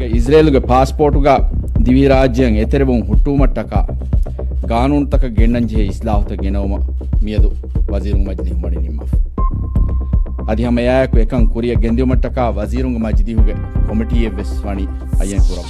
ಇಸ್ರೇಲ್ಗೆ ಪಾಸ್ಪೋರ್ಟ್ಗ ದಿವಿ ರಾಜ್ಯಂ ಎತೆರೆಬುಂ ಹುಟ್ಟುಮಟ್ಟಕ ಕಾನೂನು ತಕ ಗೆಣ್ಣಂಜೆ ಇಸ್ಲಾಹತ ಗೆನೋಮ ಮಿಯದು ವಜೀರುಂಗ ಮಜ್ಲಿಹು ಮಡಿ ನಿಮ್ಮ ಅದಿ ಹಮಯಾಯಕು ಎಕಂ ಕುರಿಯ ಗೆಂದಿಯುಮಟ್ಟಕ ವಜೀರುಂಗ ಮಜ್ಲಿಹುಗೆ ಕಮಿಟಿಯೆ ವೆಸ್ವಾಣಿ ಅಯ್ಯನ್ ಕುರಂ